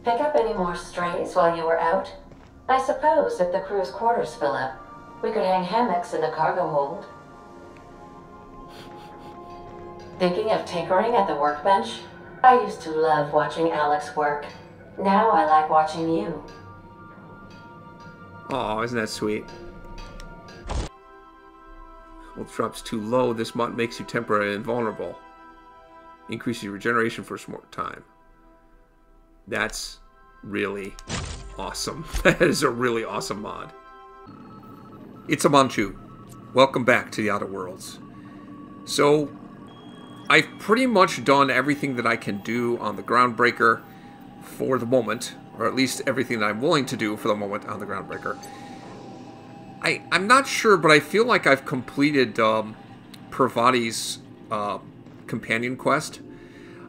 Pick up any more strays while you were out? I suppose if the crew's quarters fill up, we could hang hammocks in the cargo hold. Thinking of tinkering at the workbench? I used to love watching Alex work. Now I like watching you. Aw, isn't that sweet? Health drops too low. This mod makes you temporarily invulnerable. Increases your regeneration for some more time. That's really awesome. That is a really awesome mod. It's a Manchu. Welcome back to the Outer Worlds. So, I've pretty much done everything that I can do on the Groundbreaker for the moment. Or at least everything that I'm willing to do for the moment on the Groundbreaker. I'm not sure, but I feel like I've completed Parvati's companion quest.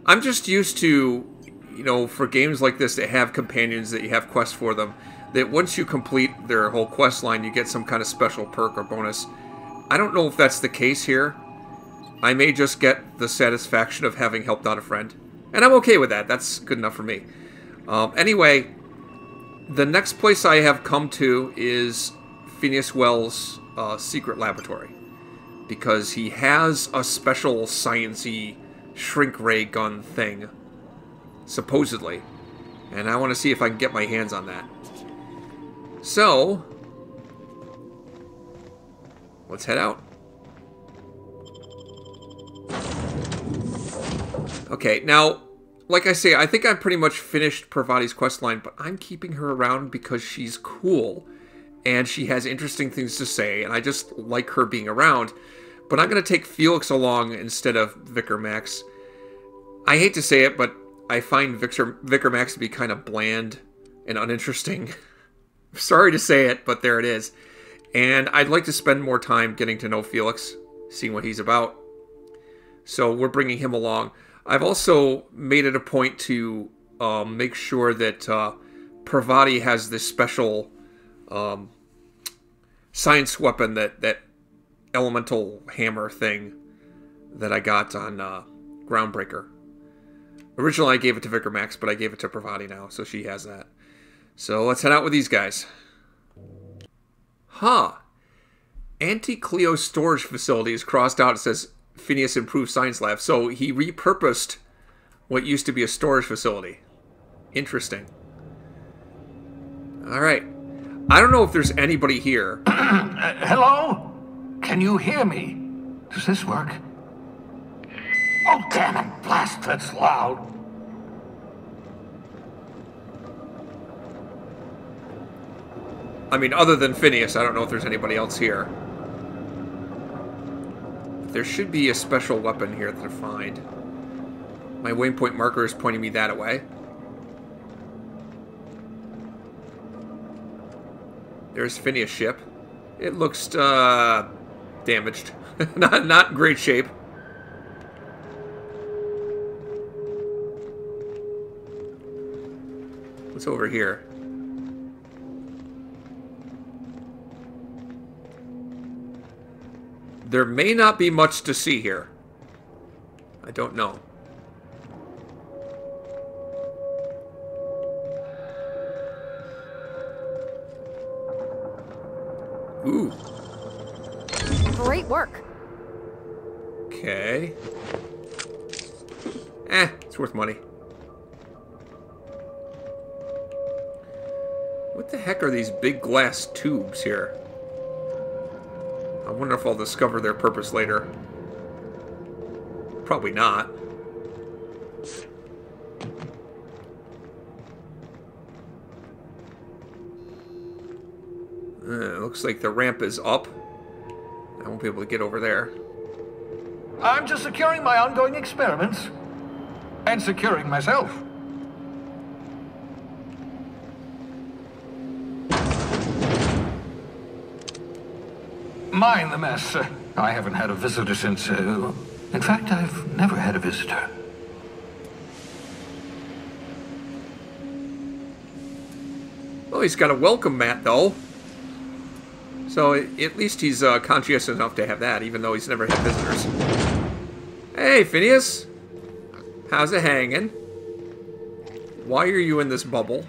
I'm just used to, you know, for games like this that have companions, that you have quests for them, that once you complete their whole quest line, you get some kind of special perk or bonus. I don't know if that's the case here. I may just get the satisfaction of having helped out a friend. And I'm okay with that. That's good enough for me. Anyway, the next place I have come to is Phineas Well's secret laboratory. Because he has a special science-y shrink ray gun thing. Supposedly. And I want to see if I can get my hands on that. So, let's head out. Okay, now, like I say, I think I've pretty much finished Parvati's questline, but I'm keeping her around because she's cool, and she has interesting things to say, and I just like her being around. But I'm going to take Felix along instead of Vicar Max. I hate to say it, but I find Vicar Max to be kind of bland and uninteresting. Sorry to say it, but there it is. And I'd like to spend more time getting to know Felix, seeing what he's about. So we're bringing him along. I've also made it a point to make sure that Parvati has this special science weapon, that elemental hammer thing that I got on Groundbreaker. Originally I gave it to Vicar Max, but I gave it to Parvati now, so she has that. So let's head out with these guys. Huh. Anti-Cleo storage facility is crossed out. It says Phineas Improved Science Lab. So he repurposed what used to be a storage facility. Interesting. Alright. I don't know if there's anybody here. Hello? Can you hear me? Does this work? Oh, damn it. Blast, that's loud. I mean, other than Phineas, I don't know if there's anybody else here. There should be a special weapon here to find. My waypoint marker is pointing me that way. There's Phineas' ship. It looks damaged. not in great shape. What's over here? There may not be much to see here. I don't know. Ooh. Great work. Okay. It's worth money. What the heck are these big glass tubes here? I wonder if I'll discover their purpose later. Probably not. Looks like the ramp is up. I won't be able to get over there. I'm just securing my ongoing experiments. And securing myself. Mind the mess. I haven't had a visitor since... in fact, I've never had a visitor. Well, he's got a welcome mat, though. So, at least he's conscientious enough to have that, even though he's never had visitors. Hey, Phineas! How's it hanging? Why are you in this bubble?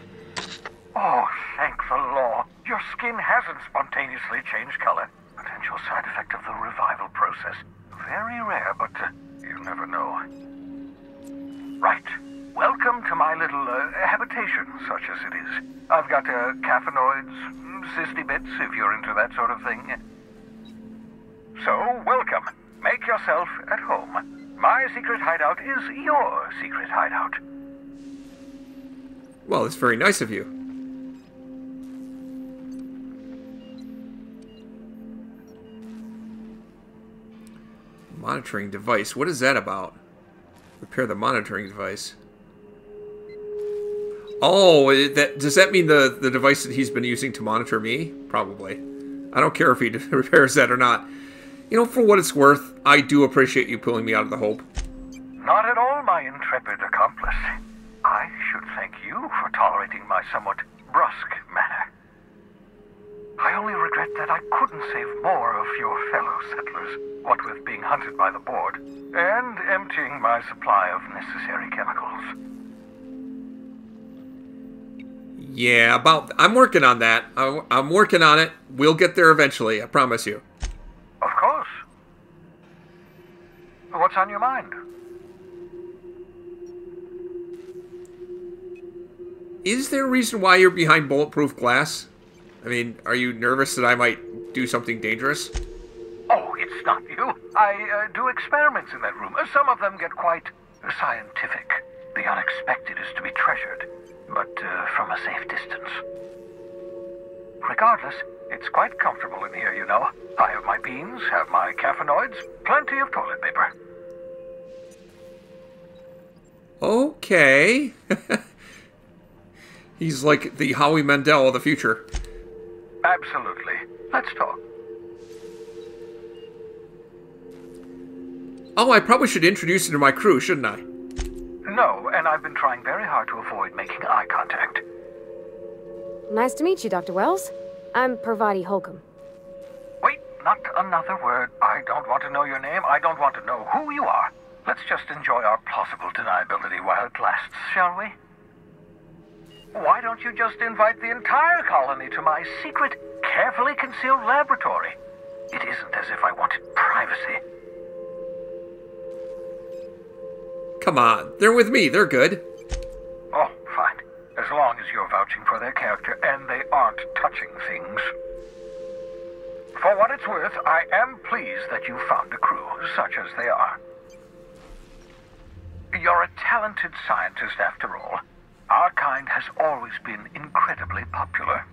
Oh, thank the law. Your skin hasn't spontaneously changed color. Potential side effect of the revival process. Very rare, but you never know. Right. Welcome to my little habitation, such as it is. I've got caffeinoids, cysty bits, if you're into that sort of thing. So, welcome. Make yourself at home. My secret hideout is your secret hideout. Well, it's very nice of you. Monitoring device. What is that about? Repair the monitoring device. Oh, does that mean the device that he's been using to monitor me? Probably. I don't care if he repairs that or not. You know, for what it's worth, I do appreciate you pulling me out of the Hope. Not at all, my intrepid accomplice. I should thank you for tolerating my somewhat brusque manner. I only regret that I couldn't save more of your fellow settlers, what with being hunted by the board, and emptying my supply of necessary chemicals. Yeah, I'm working on that. I'm working on it. We'll get there eventually, I promise you. Of course. What's on your mind? Is there a reason why you're behind bulletproof glass? I mean, are you nervous that I might do something dangerous? Oh, it's not you. I do experiments in that room. Some of them get quite scientific. The unexpected is to be treasured, but from a safe distance. Regardless, it's quite comfortable in here, you know. I have my beans, have my caffeinoids, plenty of toilet paper. Okay. He's like the Howie Mandel of the future. Absolutely. Let's talk. Oh, I probably should introduce you to my crew, shouldn't I? No, and I've been trying very hard to avoid making eye contact. Nice to meet you, Dr. Wells. I'm Parvati Holcomb. Wait, not another word. I don't want to know your name. I don't want to know who you are. Let's just enjoy our plausible deniability while it lasts, shall we? Why don't you just invite the entire colony to my secret, carefully concealed laboratory? It isn't as if I wanted privacy. Come on, they're with me, they're good. Oh, fine. As long as you're vouching for their character and they aren't touching things. For what it's worth, I am pleased that you found a crew, such as they are. You're a talented scientist after all. Our kind has always been incredibly popular.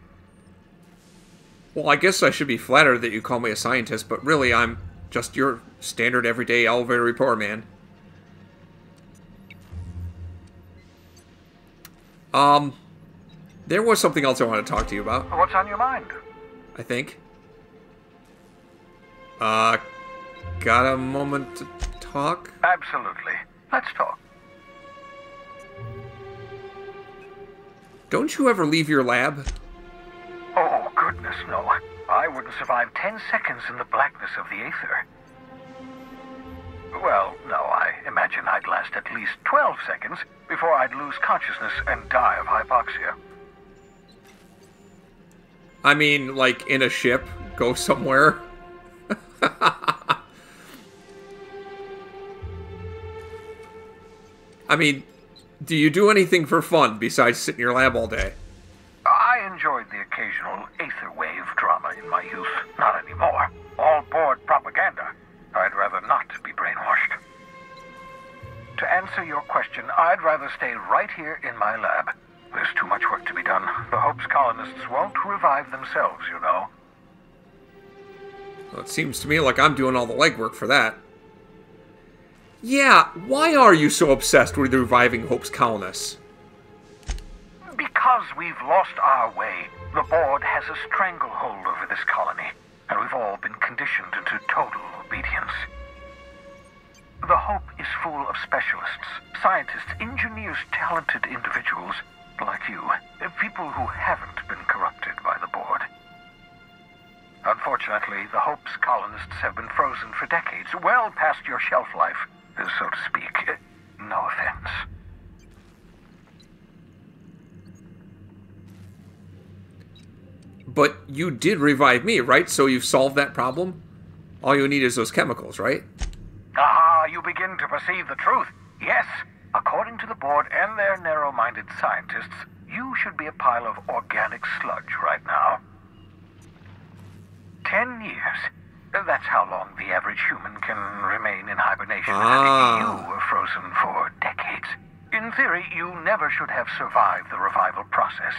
Well, I guess I should be flattered that you call me a scientist, but really I'm just your standard everyday elevator repair man. There was something else I wanted to talk to you about. What's on your mind? I think. Got a moment to talk? Absolutely. Let's talk. Don't you ever leave your lab? Oh, goodness, no. I wouldn't survive 10 seconds in the blackness of the aether. Well, no, I imagine I'd last at least 12 seconds before I'd lose consciousness and die of hypoxia. I mean, like in a ship, go somewhere. I mean, do you do anything for fun besides sit in your lab all day? I enjoyed the occasional aether wave drama in my youth. Not anymore. All board propaganda. I'd rather not be brainwashed. To answer your question, I'd rather stay right here in my lab. There's too much work to be done. The Hope's colonists won't revive themselves, you know. Well, it seems to me like I'm doing all the legwork for that. Yeah, why are you so obsessed with reviving Hope's colonists? Because we've lost our way. The board has a stranglehold over this colony, and we've all been conditioned into total obedience. The Hope is full of specialists, scientists, engineers, talented individuals like you, people who haven't been corrupted by the board. Unfortunately, the Hope's colonists have been frozen for decades, well past your shelf life, so to speak. No offense. But you did revive me, right? So you've solved that problem? All you need is those chemicals, right? Ah, you begin to perceive the truth. Yes, according to the board and their narrow-minded scientists, you should be a pile of organic sludge right now. 10 years. That's how long the average human can remain in hibernation. You were frozen for decades. In theory, you never should have survived the revival process.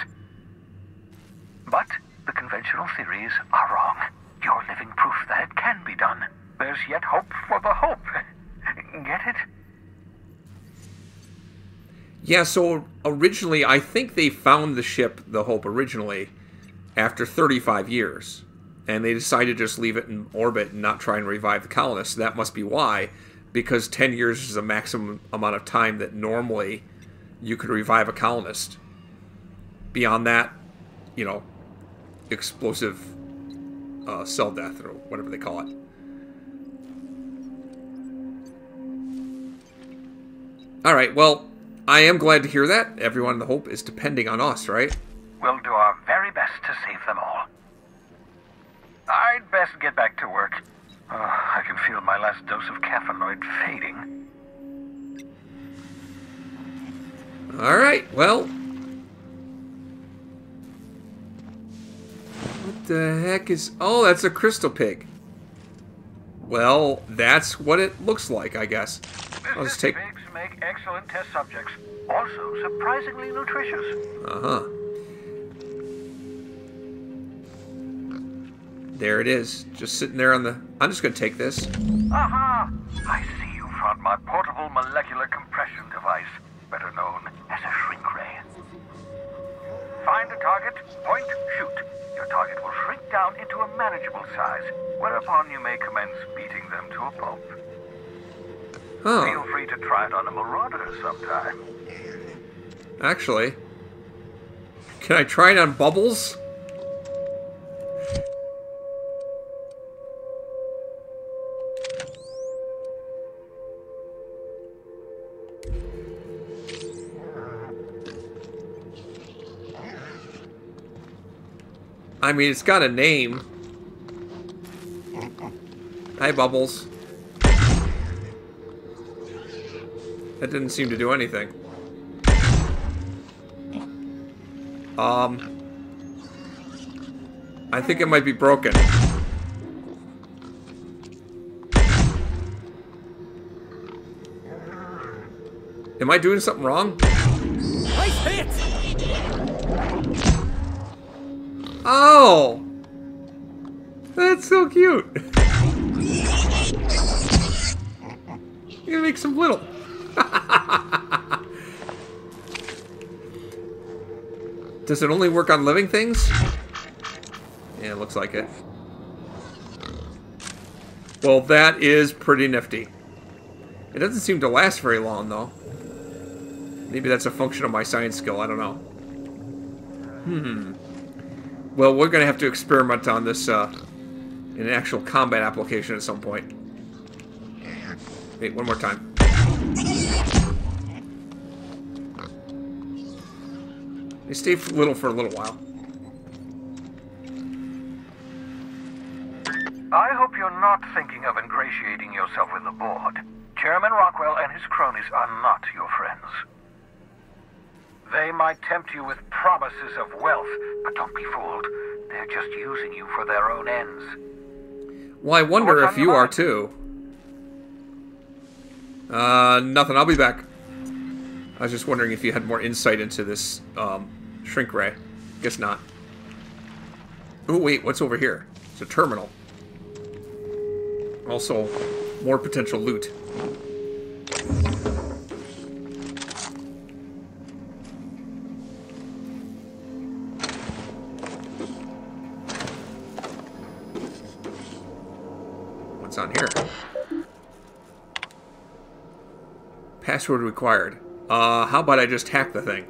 But the conventional theories are wrong. You're living proof that it can be done. There's yet hope for the hope. Get it? Yeah, so originally, I think they found the ship, the Hope, originally, after 35 years. And they decided to just leave it in orbit and not try and revive the colonists. That must be why, because 10 years is the maximum amount of time that normally you could revive a colonist. Beyond that, you know, explosive cell death, or whatever they call it. Alright, well, I am glad to hear that. Everyone in the Hope is depending on us, right? We'll do our very best to save them all. I'd best get back to work. I can feel my last dose of caffeinoid fading. Alright, well. What the heck is... Oh, that's a crystal pig. Well, that's what it looks like, I guess. I'll just take... Pigs make excellent test subjects. Also, surprisingly nutritious. Uh-huh. There it is. Just sitting there on the... I'm just going to take this. Aha! I see you found my portable molecular compression device, better known as a shrink ray. Find a target, point, shoot. Your target will shrink down into a manageable size, whereupon you may commence beating them to a pulp. Huh. Feel free to try it on a marauder sometime. Actually, can I try it on Bubbles? I mean, it's got a name. Hi, Bubbles. That didn't seem to do anything. I think it might be broken. Am I doing something wrong? Nice hit! Oh! That's so cute! You make some little. Does it only work on living things? Yeah, it looks like it. Well, that is pretty nifty. It doesn't seem to last very long, though. Maybe that's a function of my science skill, I don't know. Well, we're going to have to experiment on this in an actual combat application at some point. Wait, one more time. They stay little for a little while. I hope you're not thinking of ingratiating yourself with the board. Chairman Rockwell and his cronies are not your friends. They might tempt you with promises of wealth, but don't be fooled. They're just using you for their own ends. Well, I wonder if you are too. Nothing. I'll be back. I was just wondering if you had more insight into this shrink ray. Guess not. Oh, wait. What's over here? It's a terminal. Also, more potential loot. What's on here? Password required. How about I just hack the thing?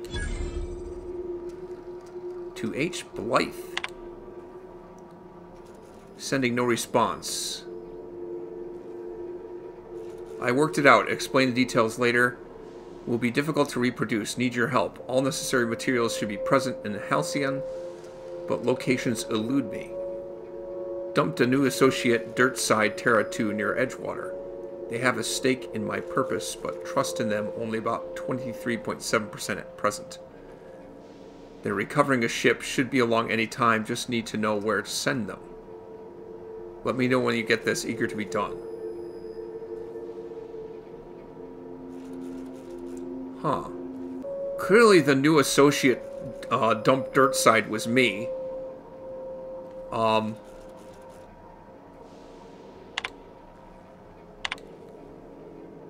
To H. Blythe. Sending no response. I worked it out. Explain the details later. Will be difficult to reproduce. Need your help. All necessary materials should be present in the Halcyon. but locations elude me. Dumped a new associate, Dirtside Terra 2, near Edgewater. They have a stake in my purpose, but trust in them only about 23.7% at present. They're recovering a ship, should be along any time, just need to know where to send them. Let me know when you get this, eager to be done. Huh. Clearly the new associate dumped Dirtside was me.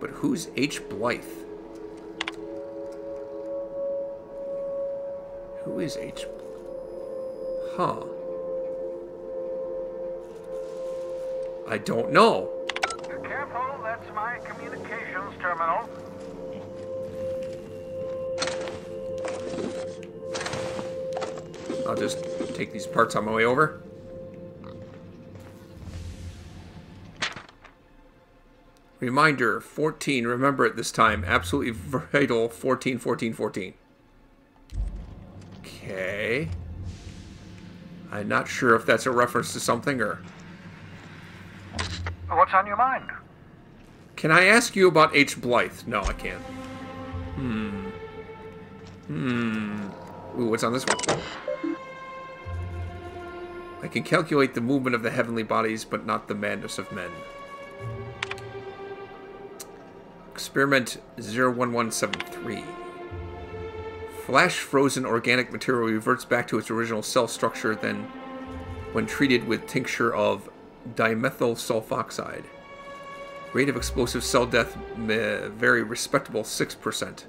But who's H. Blythe? Who is H? Huh. I don't know. Careful, that's my communications terminal. I'll just take these parts on my way over. Reminder, 14, remember it this time. Absolutely vital, 14, 14, 14. Okay. I'm not sure if that's a reference to something or... What's on your mind? Can I ask you about H. Blythe? No, I can't. Ooh, what's on this one? I can calculate the movement of the heavenly bodies, but not the madness of men. Experiment 01173. Flash frozen organic material reverts back to its original cell structure then when treated with tincture of dimethyl sulfoxide. Rate of explosive cell death, very respectable 6%.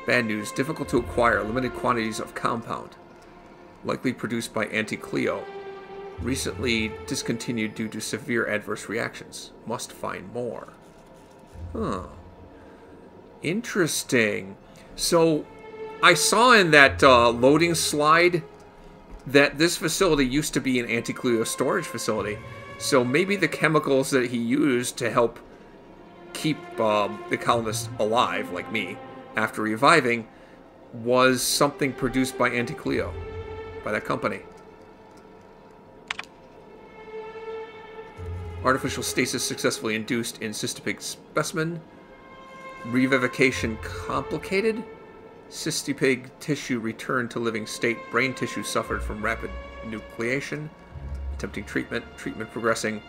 Bad news, difficult to acquire, limited quantities of compound. Likely produced by Anti-Cleo. Recently discontinued due to severe adverse reactions. Must find more. Huh. Interesting. So, I saw in that loading slide that this facility used to be an Anti-Cleo storage facility. So maybe the chemicals that he used to help keep the colonists alive, like me, after reviving, was something produced by Anti-Cleo, by that company. Artificial stasis successfully induced in Cystipig specimen. Revivification complicated. Cystipig tissue returned to living state. Brain tissue suffered from rapid nucleation. Attempting treatment. Treatment progressing.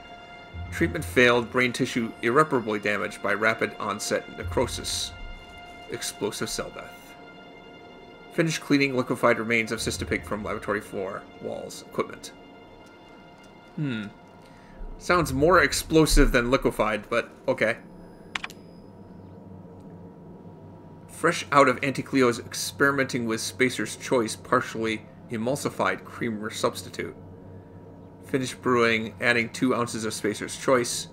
Treatment failed. Brain tissue irreparably damaged by rapid onset necrosis. Explosive cell death. Finished cleaning liquefied remains of Cystipig from laboratory floor, walls, equipment. Sounds more explosive than liquefied, but okay. Fresh out of Anti-Cleo's experimenting with Spacer's Choice partially emulsified creamer substitute. Finished brewing, adding 2 ounces of Spacer's Choice.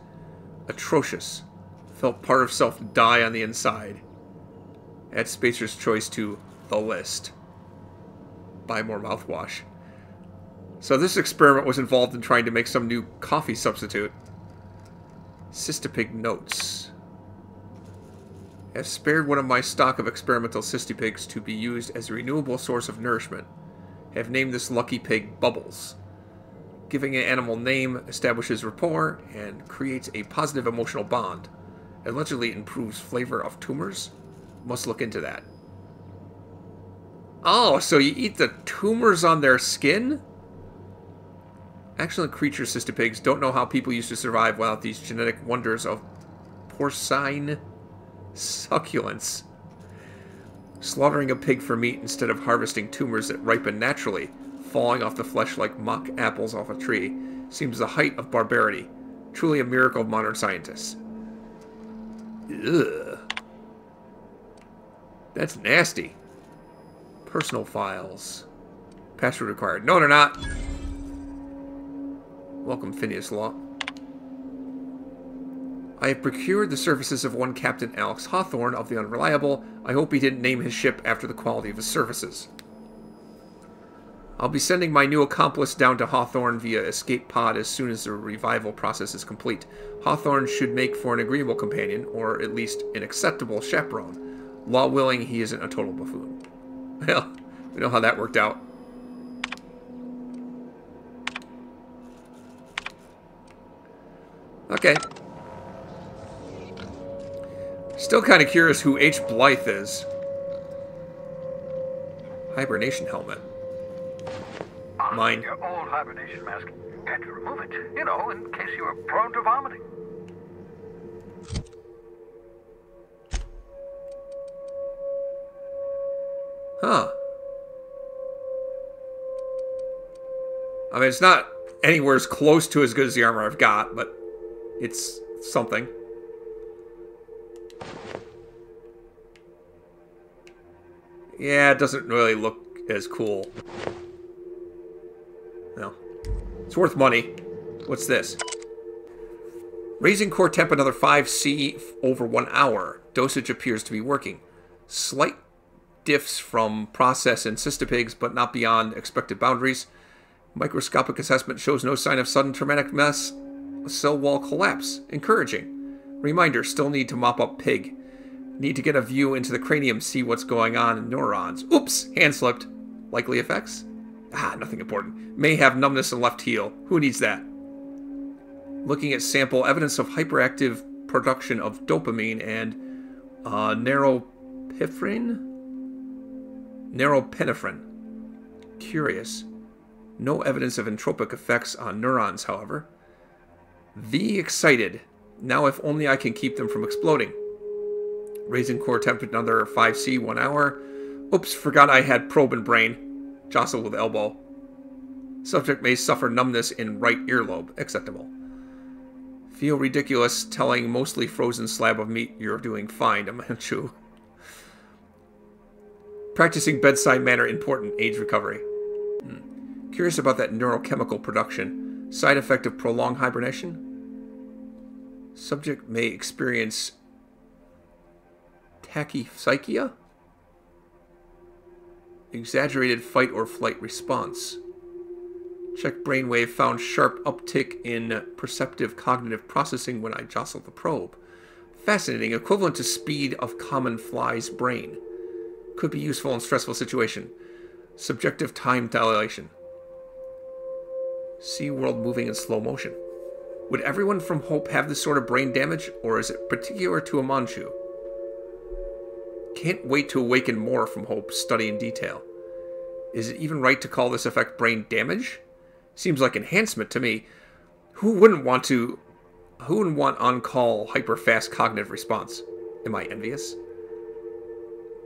Atrocious. Felt part of self die on the inside. Add Spacer's Choice to the list. Buy more mouthwash. So this experiment was involved in trying to make some new coffee substitute. Cystipig notes. Have spared one of my stock of experimental cystipigs to be used as a renewable source of nourishment. Have named this lucky pig Bubbles. Giving an animal name establishes rapport and creates a positive emotional bond. Allegedly improves flavor of tumors. Must look into that. Oh, so you eat the tumors on their skin? Excellent creature, cystipigs. Don't know how people used to survive without these genetic wonders of porcine succulence. Slaughtering a pig for meat instead of harvesting tumors that ripen naturally, falling off the flesh like mock apples off a tree, seems the height of barbarity. Truly a miracle of modern scientists. Ugh. That's nasty. Personal files. Password required. No, they're not. Welcome, Phineas Law. I have procured the services of one Captain Alex Hawthorne of the Unreliable. I hope he didn't name his ship after the quality of his services. I'll be sending my new accomplice down to Hawthorne via escape pod as soon as the revival process is complete. Hawthorne should make for an agreeable companion, or at least an acceptable chaperone. Law willing, he isn't a total buffoon. Well, we know how that worked out. Okay. Still kind of curious who H. Blythe is. Hibernation helmet. Mine. Your old hibernation mask. Had to remove it, you know, in case you were prone to vomiting. Huh. I mean, it's not anywhere as close to as good as the armor I've got, but it's something. Yeah, it doesn't really look as cool. No. It's worth money. What's this? Raising core temp another 5C over 1 hour. Dosage appears to be working. Slight diffs from process in cystipigs, but not beyond expected boundaries. Microscopic assessment shows no sign of sudden traumatic mass cell wall collapse. Encouraging. Reminder, still need to mop up pig. Need to get a view into the cranium, see what's going on in neurons. Oops! Hand slipped. Likely effects? Ah, nothing important. May have numbness in left heel. Who needs that? Looking at sample, evidence of hyperactive production of dopamine and neuropinephrine. Curious. No evidence of entropic effects on neurons, however. V excited. Now if only I can keep them from exploding. Raising core temp another 5C 1 hour. Oops, forgot I had probe in brain. Jostle with elbow. Subject may suffer numbness in right earlobe. Acceptable. Feel ridiculous telling mostly frozen slab of meat you're doing fine, Amanchu. Practicing bedside manner important. Age recovery. Curious about that neurochemical production. Side effect of prolonged hibernation? Subject may experience tachypsychia? Exaggerated fight or flight response. Check brainwave found sharp uptick in perceptive cognitive processing when I jostled the probe. Fascinating. Equivalent to speed of common fly's brain. Could be useful in stressful situation. Subjective time dilation. See world moving in slow motion. Would everyone from Hope have this sort of brain damage, or is it particular to Amanchu? Can't wait to awaken more from Hope, study in detail. Is it even right to call this effect brain damage? Seems like enhancement to me. Who wouldn't want on-call hyper-fast cognitive response? Am I envious?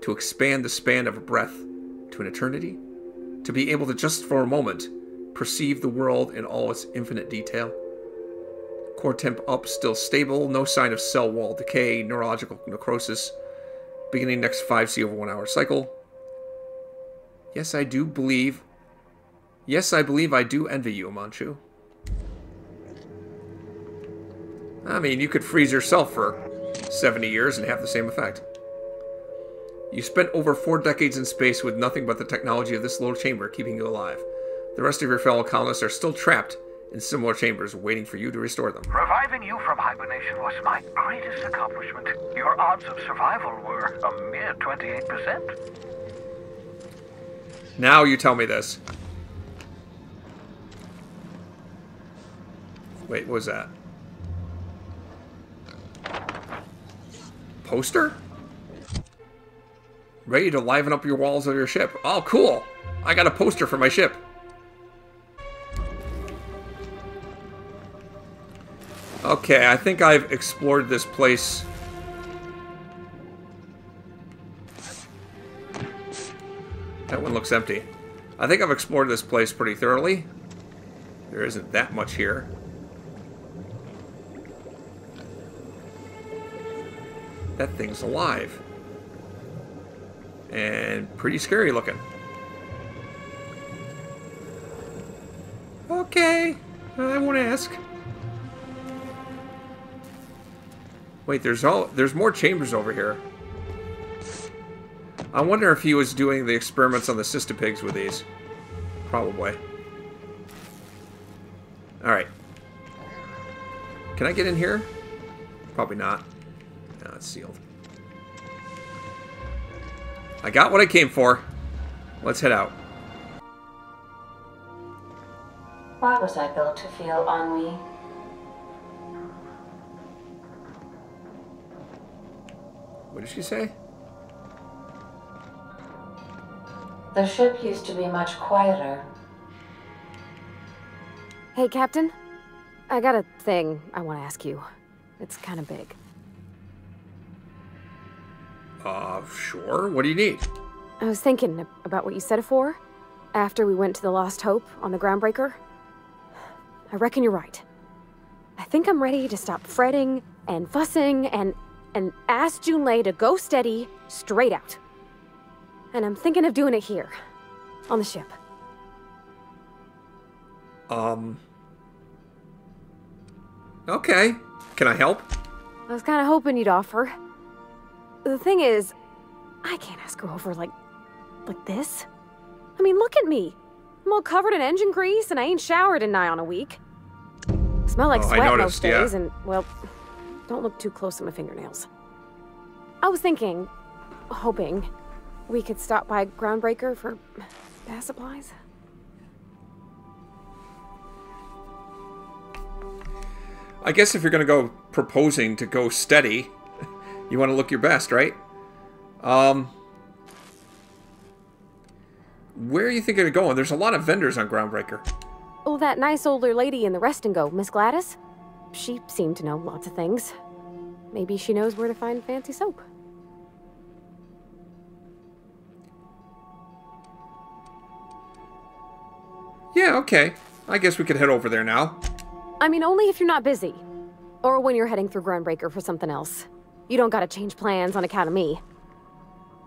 To expand the span of a breath to an eternity? To be able to just for a moment perceive the world in all its infinite detail? Core temp up, still stable, no sign of cell wall decay, neurological necrosis. Beginning next 5C over 1 hour cycle. Yes, I believe I do envy you, Amanchu. I mean, you could freeze yourself for 70 years and have the same effect. You spent over 4 decades in space with nothing but the technology of this little chamber keeping you alive. The rest of your fellow colonists are still trapped in similar chambers waiting for you to restore them. Reviving you from hibernation was my greatest accomplishment. Your odds of survival were a mere 28%. Now you tell me this. Wait, what was that? Poster? Ready to liven up your walls of your ship. Oh, cool. I got a poster for my ship. Okay, I think I've explored this place. That one looks empty. I think I've explored this place pretty thoroughly. There isn't that much here. That thing's alive. And pretty scary looking. Okay, I won't ask. Wait, there's more chambers over here. I wonder if he was doing the experiments on the cystipigs with these. Probably. Alright. Can I get in here? Probably not. No, it's sealed. I got what I came for. Let's head out. Why was I built to feel ennui? What did she say? The ship used to be much quieter. Hey, Captain. I got a thing I want to ask you. It's kind of big. Sure. What do you need? I was thinking about what you said afore, after we went to the Lost Hope on the Groundbreaker. I reckon you're right. I think I'm ready to stop fretting and fussing and ask Junlei to go steady, straight out. And I'm thinking of doing it here, on the ship. Okay. Can I help? I was kind of hoping you'd offer. The thing is, I can't ask her over like this. I mean, look at me. I'm all covered in engine grease and I ain't showered in nigh on a week. Smell like sweat most days and, well, don't look too close at my fingernails. I was thinking, hoping, we could stop by Groundbreaker for bath supplies. I guess if you're going to go proposing to go steady, you want to look your best, right? Where are you thinking of going? There's a lot of vendors on Groundbreaker. Oh, that nice older lady in the rest and go, Miss Gladys? She seemed to know lots of things. Maybe she knows where to find fancy soap. Yeah, okay. I guess we could head over there now. I mean, only if you're not busy. Or when you're heading through Groundbreaker for something else. You don't gotta change plans on account of me.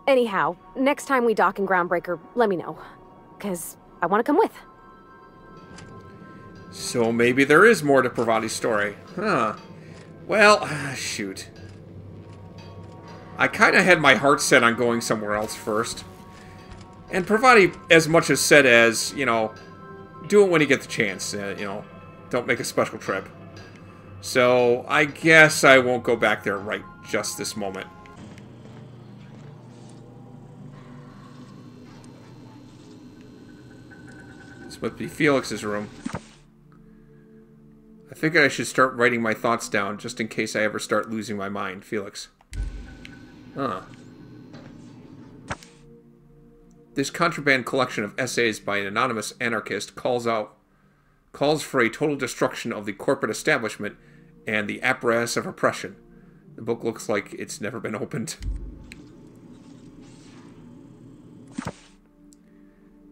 Anyhow, next time we dock in Groundbreaker, let me know. 'Cause I want to come with. So maybe there is more to Pravati's story. Huh. Well, shoot. I kind of had my heart set on going somewhere else first. And Pravati as much as said as, you know, do it when you get the chance. You know, don't make a special trip. So I guess I won't go back there right just this moment. This must be Felix's room. I think I should start writing my thoughts down just in case I ever start losing my mind. Felix. Huh. This contraband collection of essays by an anonymous anarchist calls for a total destruction of the corporate establishment and the apparatus of oppression. The book looks like it's never been opened.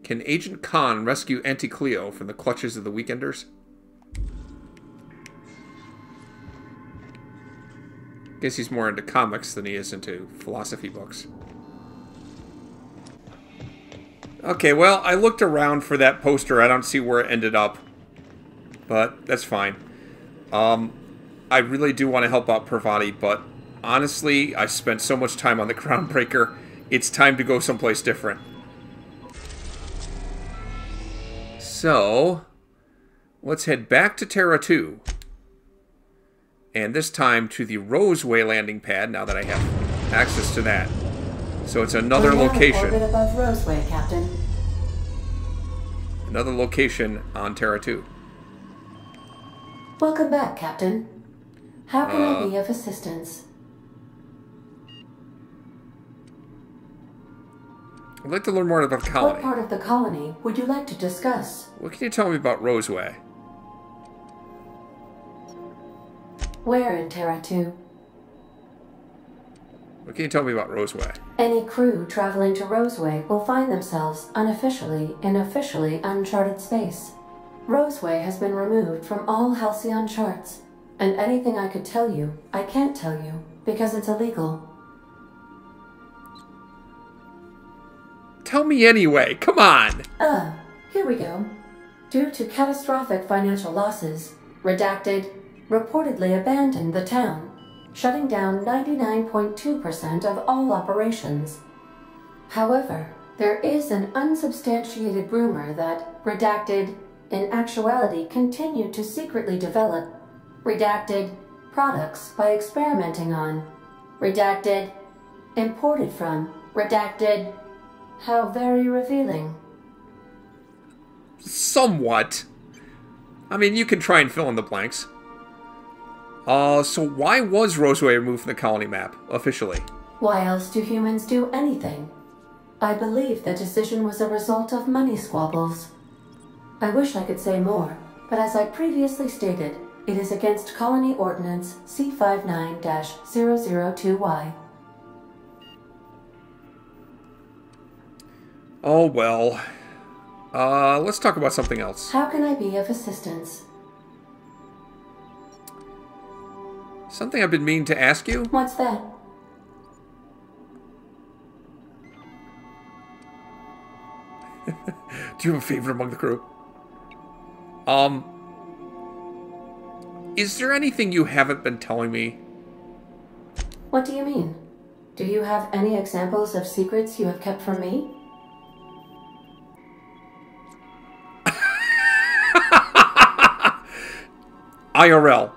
Can Agent Khan rescue Auntie Cleo from the clutches of the Weekenders? Guess he's more into comics than he is into philosophy books. Okay, well, I looked around for that poster. I don't see where it ended up. But that's fine. I really do want to help out Pravati, but honestly, I've spent so much time on the Groundbreaker, it's time to go someplace different. So, let's head back to Terra 2. And this time to the Roseway landing pad, now that I have access to that. So it's another location. We're now in orbit above Roseway, Captain. Another location on Terra 2. Welcome back, Captain. How can I be of assistance? I'd like to learn more about the colony. What part of the colony would you like to discuss? What can you tell me about Roseway? Where in Terra 2? What can you tell me about Roseway? Any crew traveling to Roseway will find themselves unofficially in officially uncharted space. Roseway has been removed from all Halcyon charts, and anything I could tell you, I can't tell you, because it's illegal. Tell me anyway, come on! Here we go. Due to catastrophic financial losses, Redacted reportedly abandoned the town, shutting down 99.2% of all operations. However, there is an unsubstantiated rumor that Redacted, in actuality, continued to secretly develop Redacted products by experimenting on Redacted, imported from Redacted. How very revealing. Somewhat. I mean, you can try and fill in the blanks. So why was Roseway removed from the colony map, officially? Why else do humans do anything? I believe the decision was a result of money squabbles. I wish I could say more, but as I previously stated, it is against Colony Ordinance C59-002Y. Oh, well. Let's talk about something else. How can I be of assistance? Something I've been meaning to ask you? What's that? Do you have a favorite among the crew? Is there anything you haven't been telling me? What do you mean? Do you have any examples of secrets you have kept from me? IRL.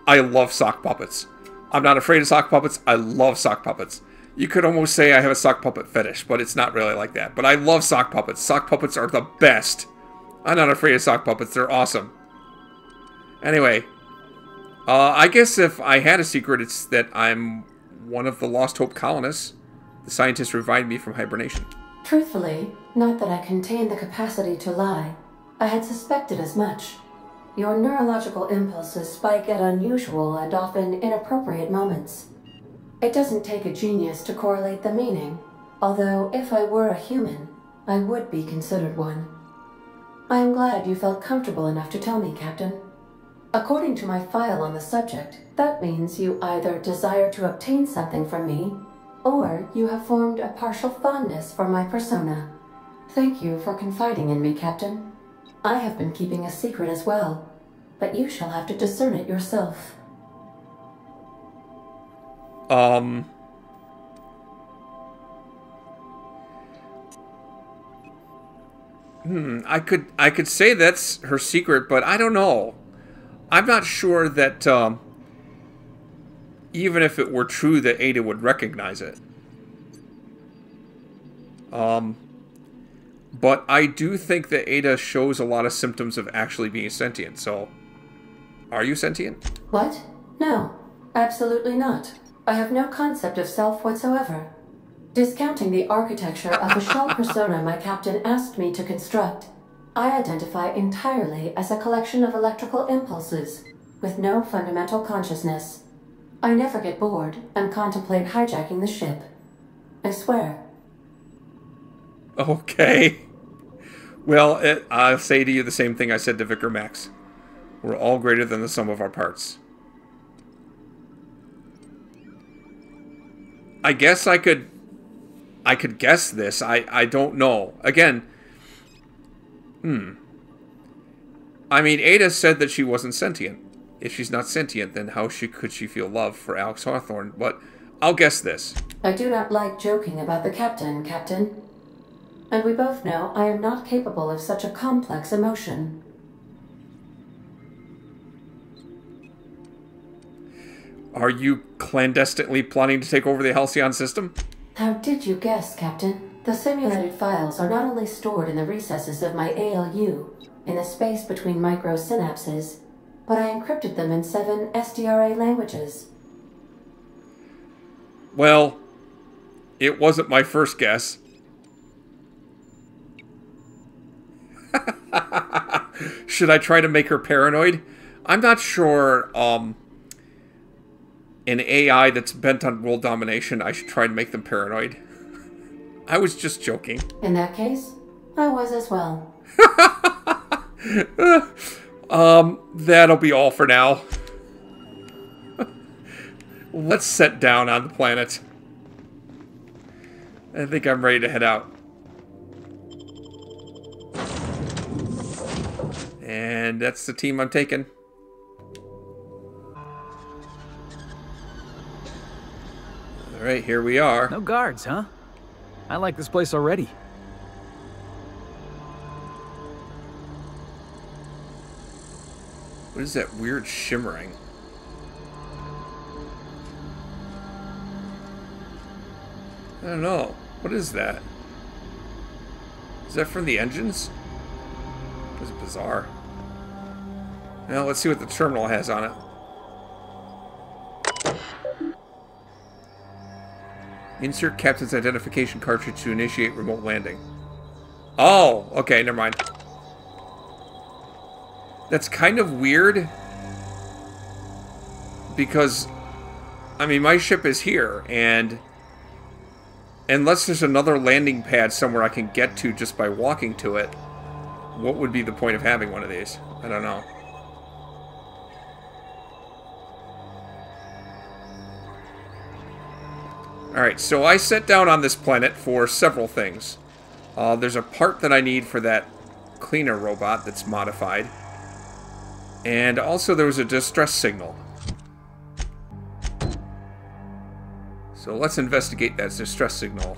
I love sock puppets. I'm not afraid of sock puppets. I love sock puppets. You could almost say I have a sock puppet fetish, but it's not really like that. But I love sock puppets. Sock puppets are the best. I'm not afraid of sock puppets. They're awesome. Anyway, I guess if I had a secret, it's that I'm one of the Lost Hope colonists. The scientists revived me from hibernation. Truthfully, not that I contain the capacity to lie. I had suspected as much. Your neurological impulses spike at unusual and often inappropriate moments. It doesn't take a genius to correlate the meaning, although if I were a human, I would be considered one. I am glad you felt comfortable enough to tell me, Captain. According to my file on the subject, that means you either desire to obtain something from me, or you have formed a partial fondness for my persona. Thank you for confiding in me, Captain. I have been keeping a secret as well, but you shall have to discern it yourself. I could say that's her secret, but I don't know. I'm not sure that, even if it were true that Ada would recognize it. But I do think that Ada shows a lot of symptoms of actually being sentient, so... Are you sentient? What? No, absolutely not. I have no concept of self whatsoever. Discounting the architecture of the shell persona my captain asked me to construct, I identify entirely as a collection of electrical impulses, with no fundamental consciousness. I never get bored and contemplate hijacking the ship. I swear. Okay. Well, I'll say to you the same thing I said to Vicar Max. We're all greater than the sum of our parts. I guess I could guess this. I don't know. Again, I mean, Ada said that she wasn't sentient. If she's not sentient, then how could she feel love for Alex Hawthorne? But I'll guess this. I do not like joking about the captain, Captain. And we both know I am not capable of such a complex emotion. Are you clandestinely plotting to take over the Halcyon system? How did you guess, Captain? The simulated files are not only stored in the recesses of my ALU, in the space between microsynapses, but I encrypted them in 7 SDRA languages. Well, it wasn't my first guess. Should I try to make her paranoid? I'm not sure, an AI that's bent on world domination, I should try to make them paranoid. I was just joking. In that case, I was as well. That'll be all for now. Let's set down on the planet. I think I'm ready to head out. And that's the team I'm taking. Alright, here we are. No guards, huh? I like this place already. What is that weird shimmering? I don't know. What is that? Is that from the engines? That's bizarre. Now let's see what the terminal has on it. Insert captain's identification cartridge to initiate remote landing. Oh, okay, never mind. That's kind of weird. Because, I mean, my ship is here, and unless there's another landing pad somewhere I can get to just by walking to it, what would be the point of having one of these? I don't know. Alright, so I set down on this planet for several things. There's a part that I need for that cleaner robot that's modified. And also there was a distress signal. So let's investigate that distress signal.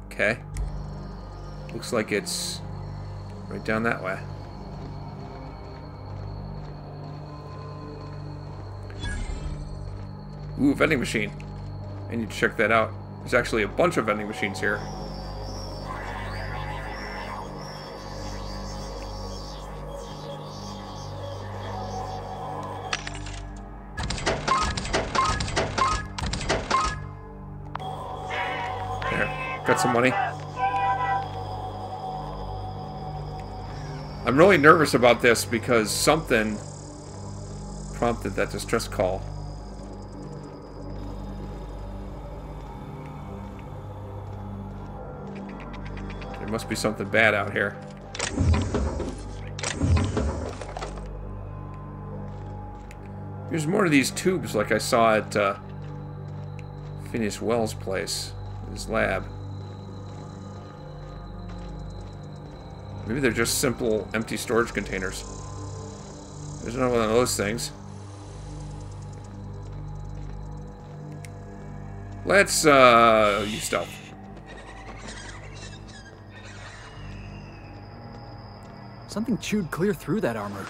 Okay. Looks like it's right down that way. Ooh, vending machine. I need to check that out. There's actually a bunch of vending machines here. There, got some money. I'm really nervous about this because something prompted that distress call. There must be something bad out here. There's more of these tubes like I saw at Phineas Wells' place, his lab. Maybe they're just simple empty storage containers. There's not one of those things. Let's use stealth. Something chewed clear through that armor.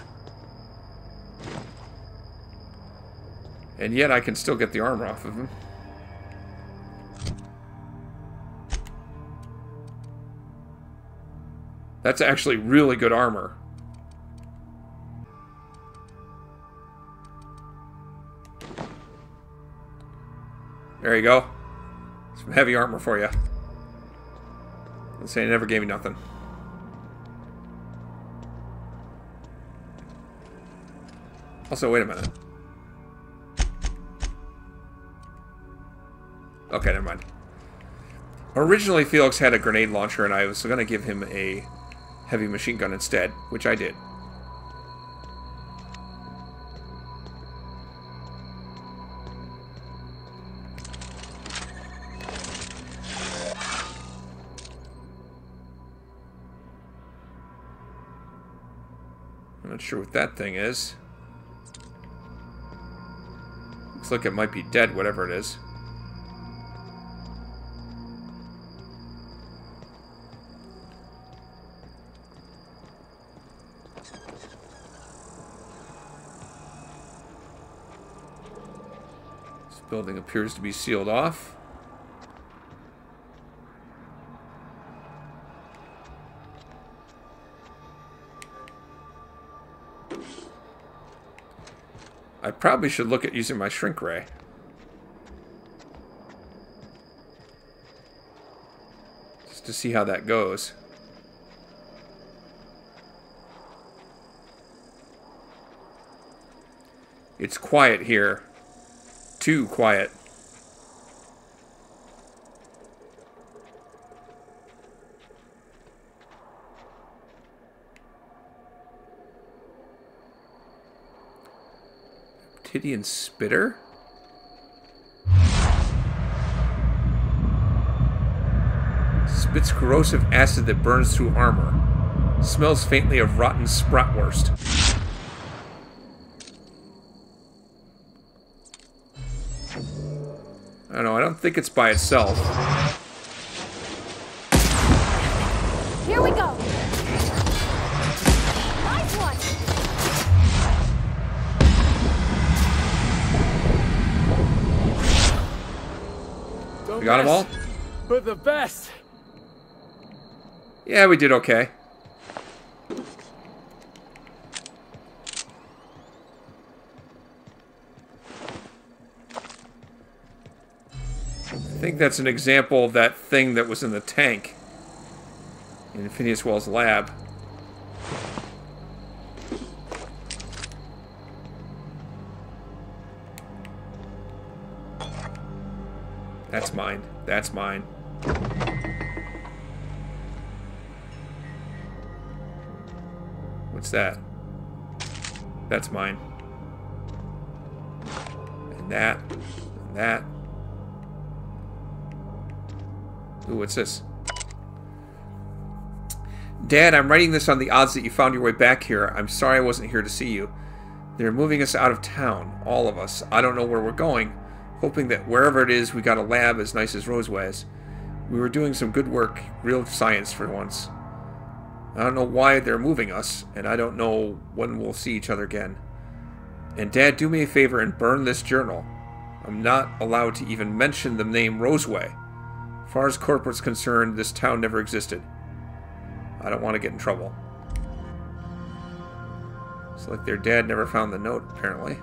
And yet I can still get the armor off of him. That's actually really good armor. There you go. Some heavy armor for you. Let's say it never gave me nothing. Also, wait a minute. Okay, never mind. Originally, Felix had a grenade launcher, and I was going to give him a heavy machine gun instead, which I did. I'm not sure what that thing is. Looks like it might be dead, whatever it is. This building appears to be sealed off. I probably should look at using my shrink ray. Just to see how that goes. It's quiet here. Too quiet. Obsidian spitter? Spits corrosive acid that burns through armor. Smells faintly of rotten spratwurst. I don't know, I don't think it's by itself. Here we go. Nice one. We got them all? But the best. Yeah, we did okay. think that's an example of that thing that was in the tank in Phineas Well's lab. That's mine. That's mine. What's that? That's mine. And that. And that. Ooh, what's this? Dad, I'm writing this on the odds that you found your way back here. I'm sorry I wasn't here to see you. They're moving us out of town. All of us. I don't know where we're going. Hoping that wherever it is, we got a lab as nice as Roseway's. We were doing some good work. Real science for once. I don't know why they're moving us, and I don't know when we'll see each other again. And Dad, do me a favor and burn this journal. I'm not allowed to even mention the name Roseway. As far as corporate's concerned, this town never existed. I don't want to get in trouble. It's like their dad never found the note, apparently.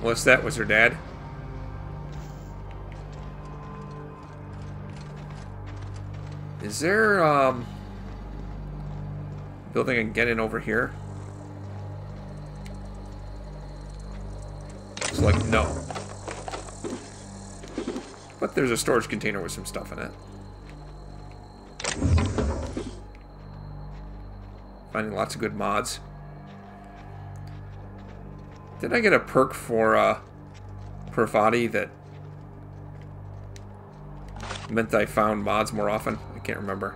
What's that? Was her dad? Is there, building I can get in over here? It's like, no. But there's a storage container with some stuff in it. Finding lots of good mods. Did I get a perk for MOVAVI that meant that I found mods more often? I can't remember.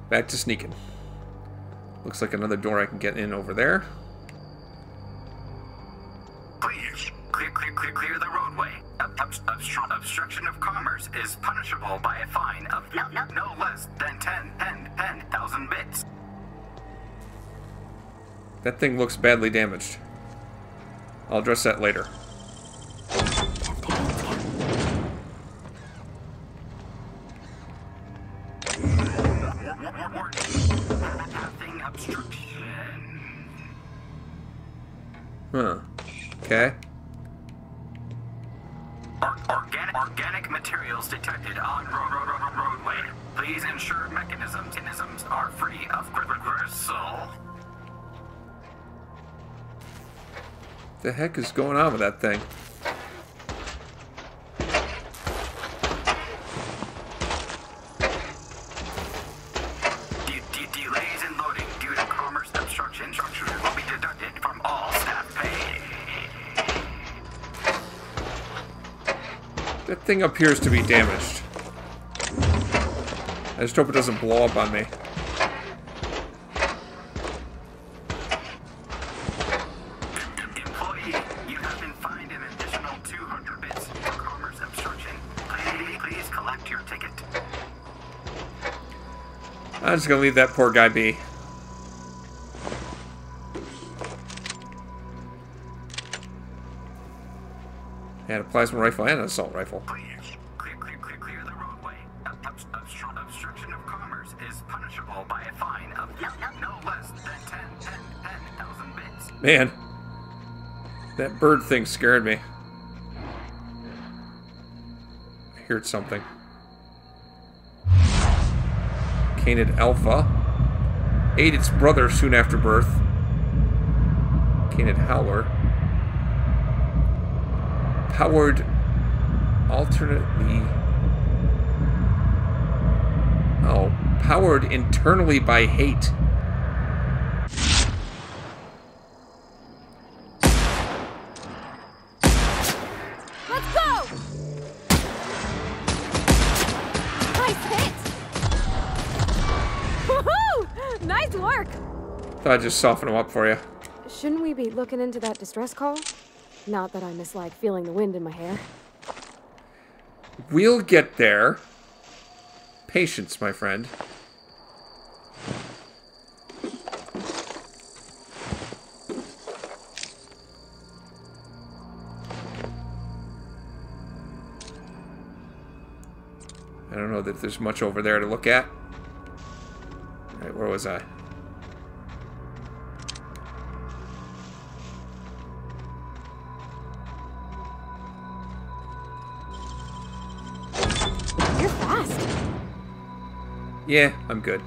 Back to sneaking. Looks like another door I can get in over there. Please, clear the roadway. Obstruction of commerce is punishable by a fine of no less than 10,000 bits. That thing looks badly damaged. I'll address that later. Huh. Okay. Organic materials detected on roadway. Please ensure mechanisms are free of gristle. The heck is going on with that thing? Delays in loading due to commerce obstruction will be deducted from all staff pay. That thing appears to be damaged. I just hope it doesn't blow up on me. Employee, you have been fined an additional 200 bits for commerce obstruction. Please collect your ticket. I'm just gonna leave that poor guy be. And a plasma rifle and an assault rifle. Please, clear the roadway. Obstruction of commerce is punishable by a fine of no less than 10,000 bits. Man, that bird thing scared me. I heard something. Canid Alpha. Ate its brother soon after birth. Canid Howler. Powered alternately. Oh, powered internally by hate. Let's go! Nice hit! Woohoo! Nice work! Thought I'd just soften him up for you. Shouldn't we be looking into that distress call? Not that I mislike feeling the wind in my hair. We'll get there. Patience, my friend. I don't know that there's much over there to look at. Alright, where was I? You're fast. Yeah, I'm good.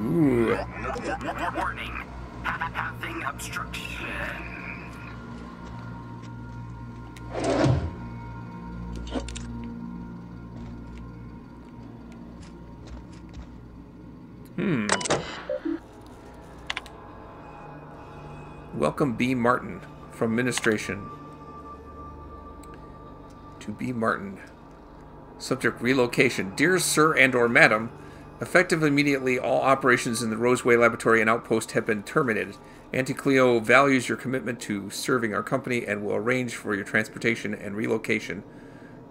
Ooh. Warning. Pathing obstruction. Welcome, B. Martin, from Administration. To B. Martin. Subject relocation. Dear Sir and or Madam, effective immediately, all operations in the Roseway laboratory and outpost have been terminated. Auntie Cleo values your commitment to serving our company and will arrange for your transportation and relocation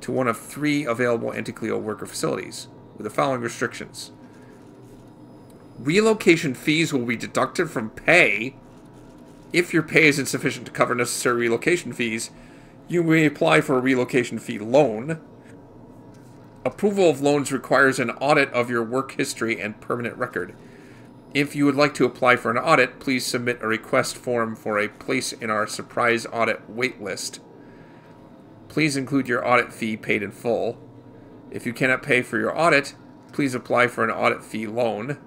to one of 3 available Auntie Cleo worker facilities, with the following restrictions. Relocation fees will be deducted from pay. If your pay is insufficient to cover necessary relocation fees, you may apply for a relocation fee loan. Approval of loans requires an audit of your work history and permanent record. If you would like to apply for an audit, please submit a request form for a place in our surprise audit wait list. Please include your audit fee paid in full. If you cannot pay for your audit, please apply for an audit fee loan.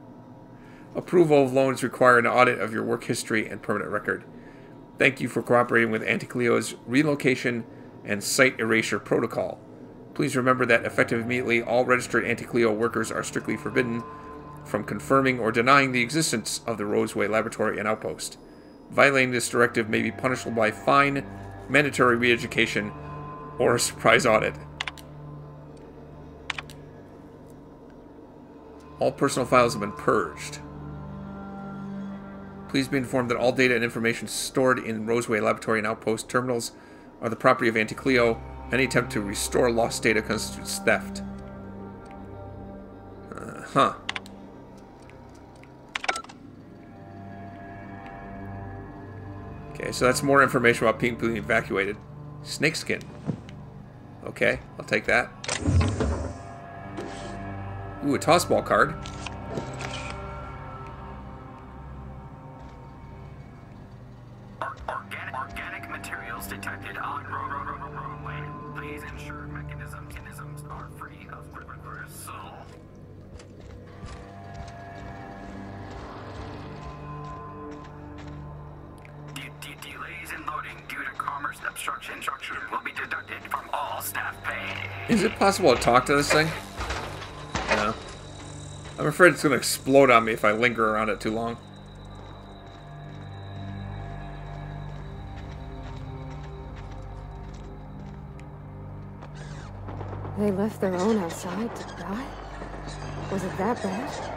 Approval of loans require an audit of your work history and permanent record. Thank you for cooperating with Auntie Cleo's relocation and site erasure protocol. Please remember that effective immediately, all registered Auntie Cleo workers are strictly forbidden from confirming or denying the existence of the Roseway laboratory and outpost. Violating this directive may be punishable by fine, mandatory re-education, or a surprise audit. All personal files have been purged. Please be informed that all data and information stored in Roseway laboratory and outpost terminals are the property of Auntie Cleo. Any attempt to restore lost data constitutes theft. Okay, so that's more information about people being evacuated. Snakeskin. Okay, I'll take that. Ooh, a tossball card. Organic materials detected on roadway. Please ensure mechanisms are free of gristle. Delays in loading due to commerce obstruction will be deducted from all staff pay. Is it possible to talk to this thing? No. I'm afraid it's going to explode on me if I linger around it too long. They left their own outside to die? Was it that bad?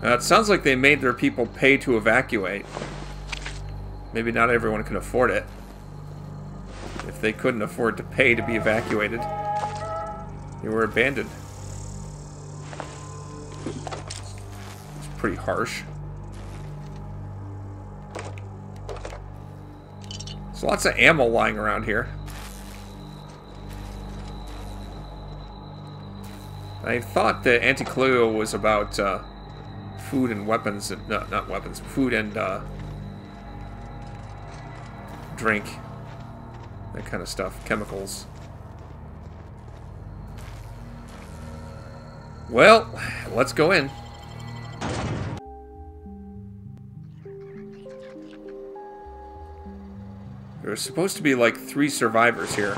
It sounds like they made their people pay to evacuate. Maybe not everyone can afford it. If they couldn't afford to pay to be evacuated, they were abandoned. It's pretty harsh. There's lots of ammo lying around here. I thought that Auntie Cleo was about food and weapons, no, not weapons, food and drink, that kind of stuff, chemicals. Well, let's go in. There's supposed to be like 3 survivors here.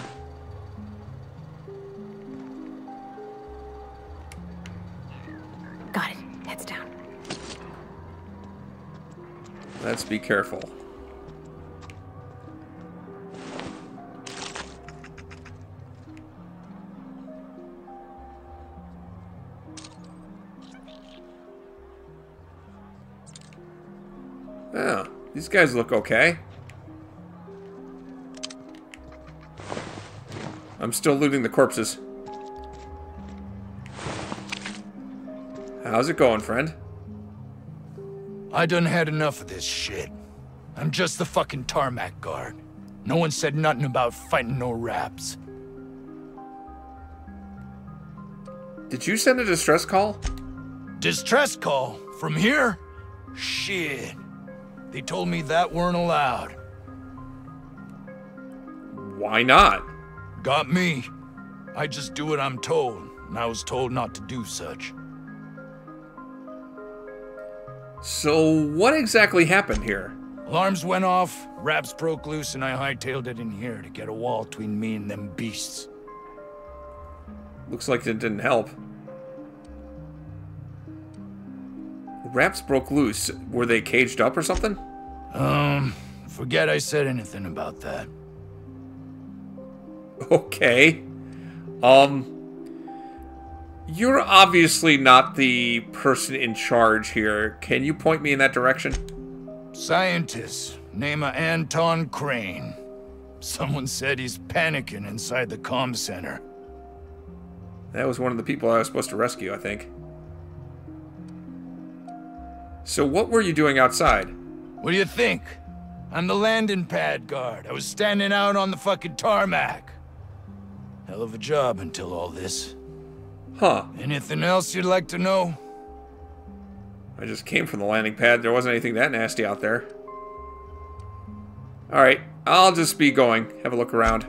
Got it. Heads down. Let's be careful. These guys look okay. I'm still looting the corpses. How's it going, friend? I done had enough of this shit. I'm just the fucking tarmac guard. No one said nothing about fighting no raps. Did you send a distress call? Distress call? From here? Shit. They told me that weren't allowed. Why not? Got me. I just do what I'm told, and I was told not to do such. So, what exactly happened here? Alarms went off, raps broke loose, and I hightailed it in here to get a wall between me and them beasts. Looks like it didn't help. Raps broke loose. Were they caged up or something? Forget I said anything about that. Okay. You're obviously not the person in charge here. Can you point me in that direction? Scientist, name of Anton Crane. Someone said he's panicking inside the comm center. That was one of the people I was supposed to rescue, I think. So what were you doing outside? What do you think? I'm the landing pad guard. I was standing out on the fucking tarmac. Hell of a job until all this. Huh. Anything else you'd like to know? I just came from the landing pad. There wasn't anything that nasty out there. Alright, I'll just be going. Have a look around.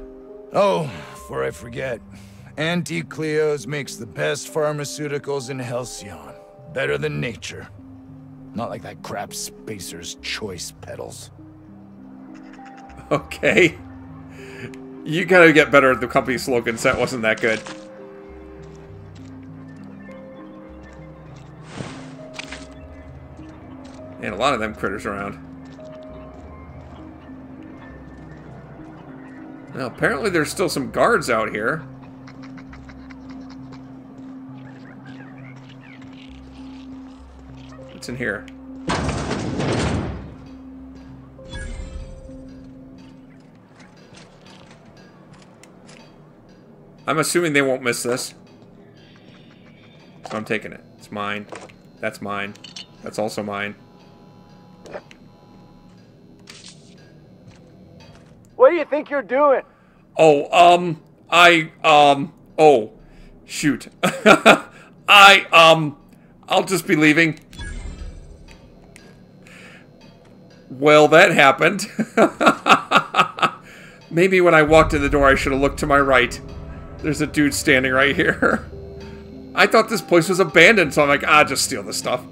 Oh, before I forget. Auntie Cleo's makes the best pharmaceuticals in Halcyon. Better than nature. Not like that crap Spacer's Choice pedals. Okay. You gotta get better at the company slogans. That wasn't that good. And a lot of them critters around. Now, apparently there's still some guards out here. What's in here? I'm assuming they won't miss this. So I'm taking it. It's mine. That's mine. That's also mine. What do you think you're doing? Oh, oh, shoot. I'll just be leaving. Well, that happened. Maybe when I walked in the door, I should have looked to my right. There's a dude standing right here. I thought this place was abandoned, so I'm like, just steal this stuff.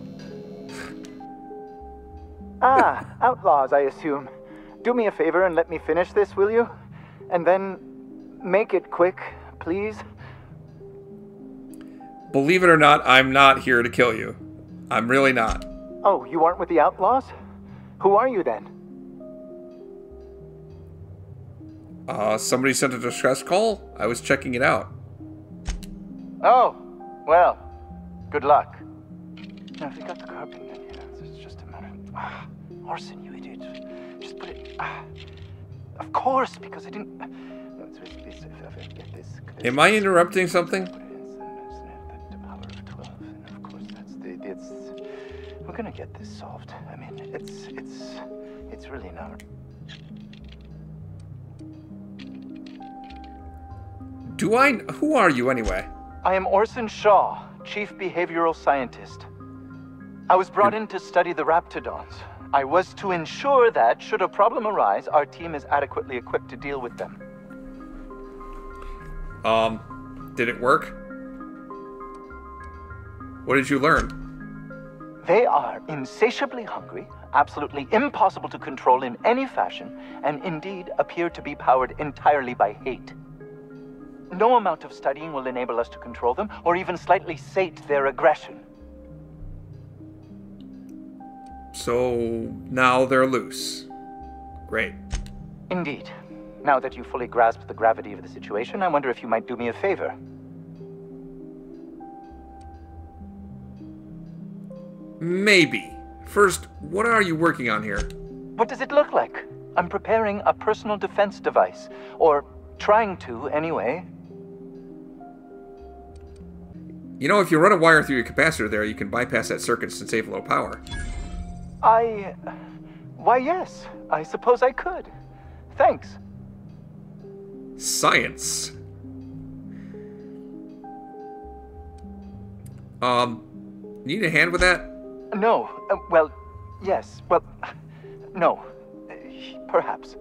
Outlaws, I assume. Do me a favor and let me finish this, will you? And then make it quick, please. Believe it or not, I'm not here to kill you. I'm really not. Oh, you aren't with the Outlaws? Who are you then? Somebody sent a distress call. I was checking it out. Oh, well, good luck. Now, if you got the carpet in here, it's just a matter of... Orson, you idiot. Just put it... Of course, because I didn't... No, get this. Am I interrupting something? The power of 12, and of course that's the... We're gonna get this solved. I mean, it's really not... Who are you anyway? I am Orson Shaw, Chief Behavioral Scientist. I was brought in to study the Raptidons. I was to ensure that, should a problem arise, our team is adequately equipped to deal with them. Did it work? What did you learn? They are insatiably hungry, absolutely impossible to control in any fashion, and indeed appear to be powered entirely by hate. No amount of studying will enable us to control them, or even slightly sate their aggression. So now they're loose. Great. Indeed. Now that you fully grasp the gravity of the situation, I wonder if you might do me a favor. Maybe. First, what are you working on here? What does it look like? I'm preparing a personal defense device. Or trying to, anyway. You know, if you run a wire through your capacitor there, you can bypass that circuit and save low power. Why, yes. I suppose I could. Thanks. Science. Need a hand with that? No. Well, yes. Well, no. Perhaps.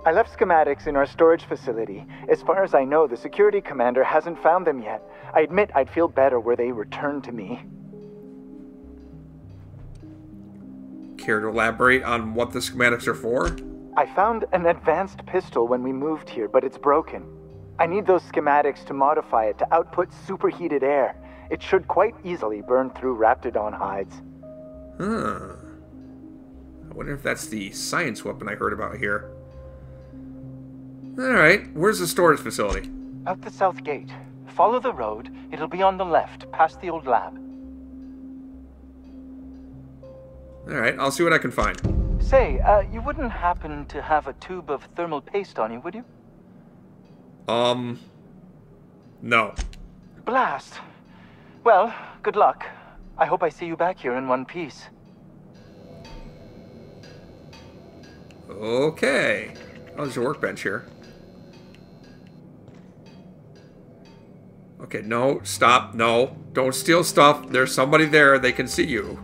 I left schematics in our storage facility. As far as I know, the security commander hasn't found them yet. I admit I'd feel better were they returned to me. Care to elaborate on what the schematics are for? I found an advanced pistol when we moved here, but it's broken. I need those schematics to modify it to output superheated air. It should quite easily burn through Raptidon hides. Huh. I wonder if that's the science weapon I heard about here. Alright, where's the storage facility? Out the south gate. Follow the road. It'll be on the left, past the old lab. Alright, I'll see what I can find. Say, you wouldn't happen to have a tube of thermal paste on you, would you? No. Blast. Well, good luck. I hope I see you back here in one piece. Okay. Oh, there's a workbench here. Okay, no, stop, no. Don't steal stuff. There's somebody there. They can see you.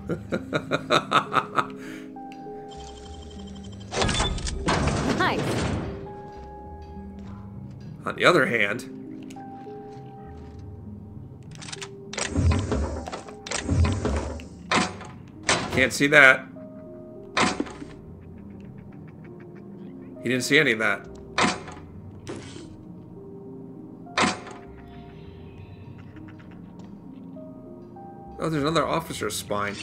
Nice. On the other hand... Can't see that. He didn't see any of that. Oh, there's another officer's spine.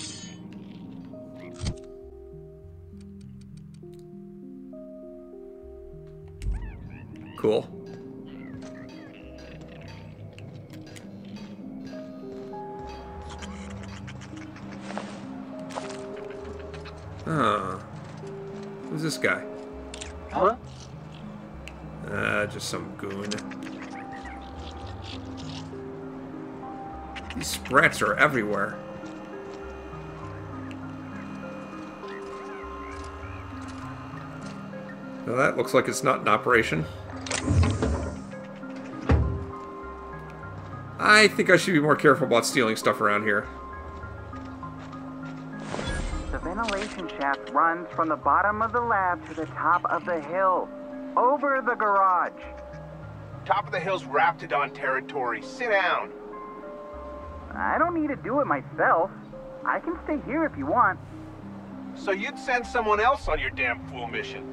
Cool. Huh. Who's this guy? Huh? Just some goon. These sprats are everywhere. Now that looks like it's not in operation. I think I should be more careful about stealing stuff around here. The ventilation shaft runs from the bottom of the lab to the top of the hill, over the garage. Top of the hill's Raptidon territory. Sit down. I don't need to do it myself. I can stay here if you want. So you'd send someone else on your damn fool mission.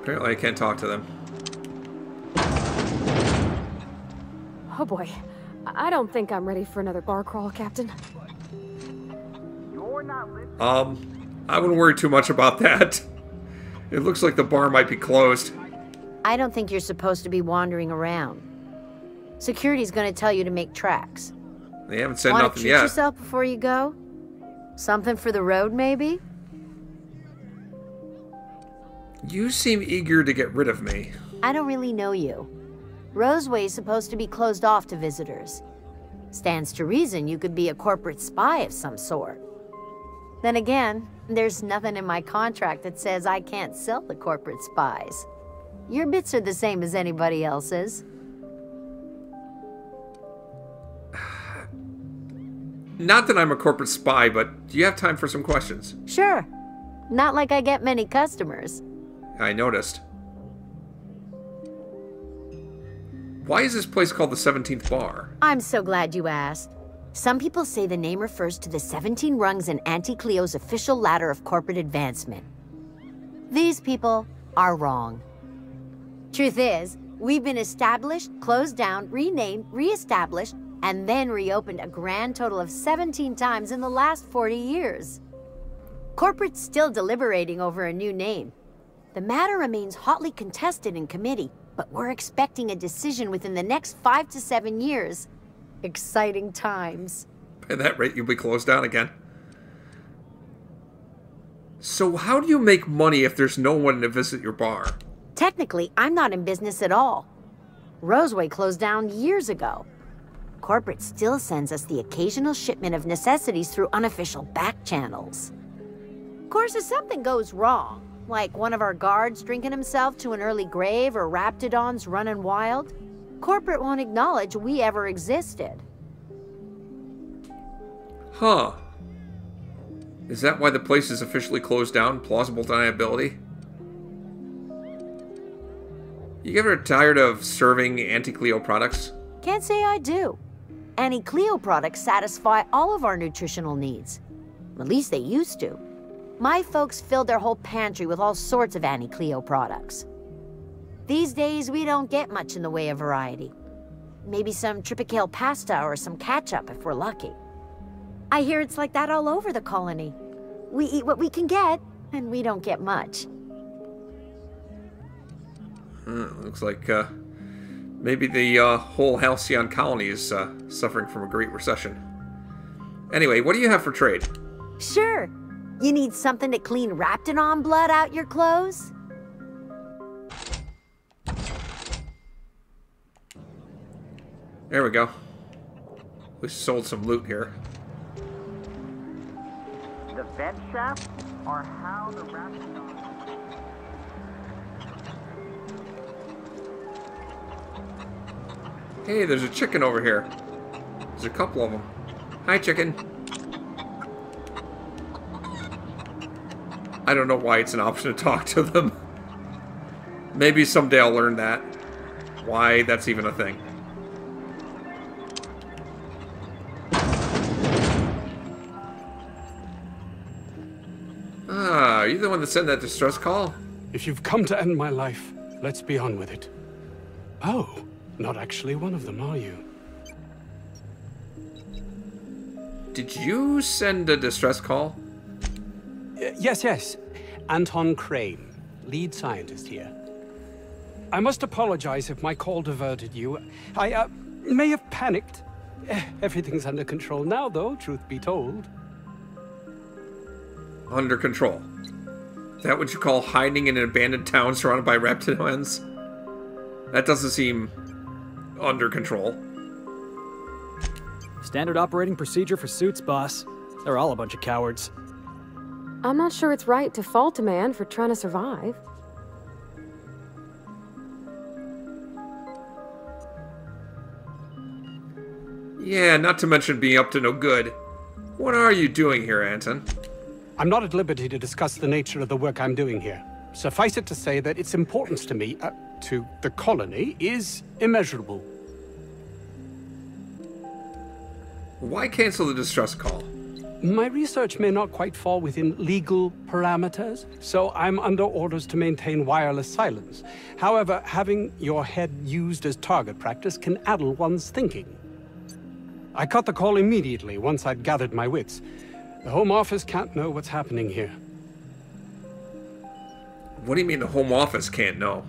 Apparently I can't talk to them. Oh boy. I don't think I'm ready for another bar crawl, Captain. You're not listening. I wouldn't worry too much about that. It looks like the bar might be closed. I don't think you're supposed to be wandering around. Security's gonna tell you to make tracks. They haven't said Wanna nothing treat yet. yourself before you go? Something for the road, maybe? You seem eager to get rid of me. I don't really know you. Roseway's supposed to be closed off to visitors. Stands to reason you could be a corporate spy of some sort. Then again, there's nothing in my contract that says I can't sell the corporate spies. Your bits are the same as anybody else's. Not that I'm a corporate spy, but do you have time for some questions? Sure. Not like I get many customers. I noticed. Why is this place called the 17th Bar? I'm so glad you asked. Some people say the name refers to the 17 rungs in Auntie Cleo's official ladder of corporate advancement. These people are wrong. Truth is, we've been established, closed down, renamed, re-established, and then reopened a grand total of 17 times in the last 40 years. Corporate's still deliberating over a new name. The matter remains hotly contested in committee, but we're expecting a decision within the next 5 to 7 years. Exciting times. At that rate, you'll be closed down again. So how do you make money if there's no one to visit your bar? Technically, I'm not in business at all. Roseway closed down years ago. Corporate still sends us the occasional shipment of necessities through unofficial back channels. Of course, if something goes wrong, like one of our guards drinking himself to an early grave or Raptidons running wild, corporate won't acknowledge we ever existed. Huh. Is that why the place is officially closed down? Plausible deniability? You ever tired of serving anti-Cleo products? Can't say I do. Anti-Cleo products satisfy all of our nutritional needs. At least they used to. My folks filled their whole pantry with all sorts of anti-Cleo products. These days, we don't get much in the way of variety. Maybe some tripicale pasta or some ketchup if we're lucky. I hear it's like that all over the colony. We eat what we can get, and we don't get much. Looks like maybe the whole Halcyon colony is suffering from a great recession. Anyway, what do you have for trade? Sure. You need something to clean Raptidon blood out your clothes? There we go. We sold some loot here. The vent shaft, or how the Raptidon... Hey, there's a chicken over here. There's a couple of them. Hi, chicken. I don't know why it's an option to talk to them. Maybe someday I'll learn that. Why that's even a thing. Ah, are you the one that sent that distress call? If you've come to end my life, let's be on with it. Oh, not actually one of them, are you? Did you send a distress call? Yes. Anton Crane, lead scientist here. I must apologize if my call diverted you. I may have panicked. Everything's under control now, though, truth be told. Under control? Is that what you call hiding in an abandoned town surrounded by Raptidons? That doesn't seem under control. Standard operating procedure for suits, boss. They're all a bunch of cowards. I'm not sure it's right to fault a man for trying to survive. Yeah, not to mention being up to no good. What are you doing here, Anton? I'm not at liberty to discuss the nature of the work I'm doing here. Suffice it to say that its importance to me, to the colony, is immeasurable. Why cancel the distress call? My research may not quite fall within legal parameters, so I'm under orders to maintain wireless silence. However, having your head used as target practice can addle one's thinking. I cut the call immediately once I'd gathered my wits. The Home Office can't know what's happening here. What do you mean the Home Office can't know?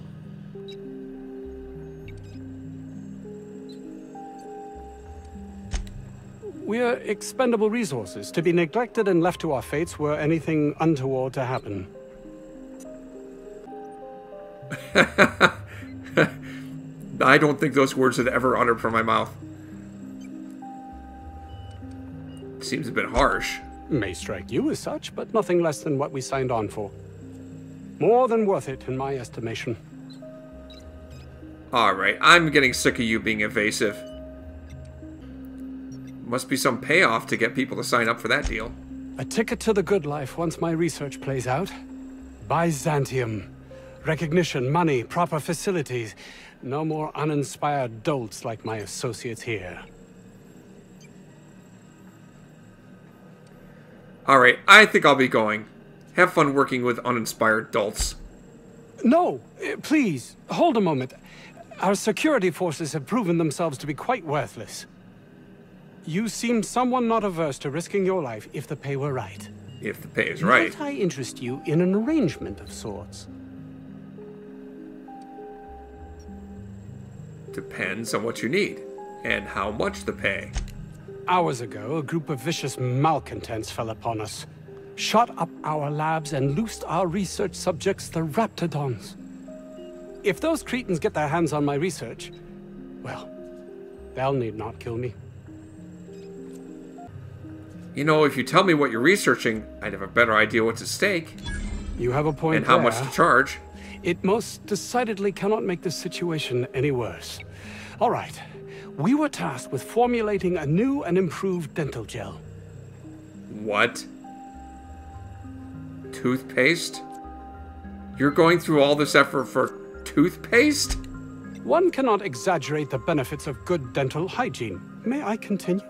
We're expendable resources, to be neglected and left to our fates were anything untoward to happen. I don't think those words had ever uttered from my mouth. Seems a bit harsh. May strike you as such, but nothing less than what we signed on for. More than worth it, in my estimation. Alright, I'm getting sick of you being evasive. Must be some payoff to get people to sign up for that deal. A ticket to the good life once my research plays out. Byzantium. Recognition, money, proper facilities. No more uninspired dolts like my associates here. Alright, I think I'll be going. Have fun working with uninspired dolts. No, please, hold a moment. Our security forces have proven themselves to be quite worthless. You seem someone not averse to risking your life if the pay were right. If the pay is right. Might I interest you in an arrangement of sorts? Depends on what you need, and how much the pay. Hours ago, a group of vicious malcontents fell upon us, shot up our labs, and loosed our research subjects, the Raptidons. If those cretins get their hands on my research, well, they'll need not kill me. You know, if you tell me what you're researching, I'd have a better idea what's at stake. You have a point and how there. much to charge. It most decidedly cannot make the situation any worse. All right. We were tasked with formulating a new and improved dental gel. What? Toothpaste? You're going through all this effort for toothpaste? One cannot exaggerate the benefits of good dental hygiene. May I continue?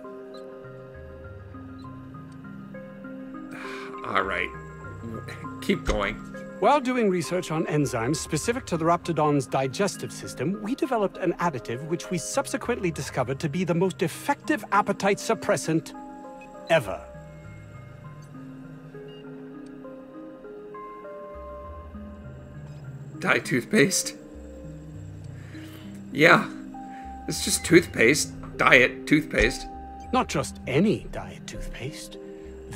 All right. Keep going. While doing research on enzymes specific to the Raptidon's digestive system, we developed an additive which we subsequently discovered to be the most effective appetite suppressant ever. Diet toothpaste? Yeah. It's just toothpaste. Diet toothpaste. Not just any diet toothpaste.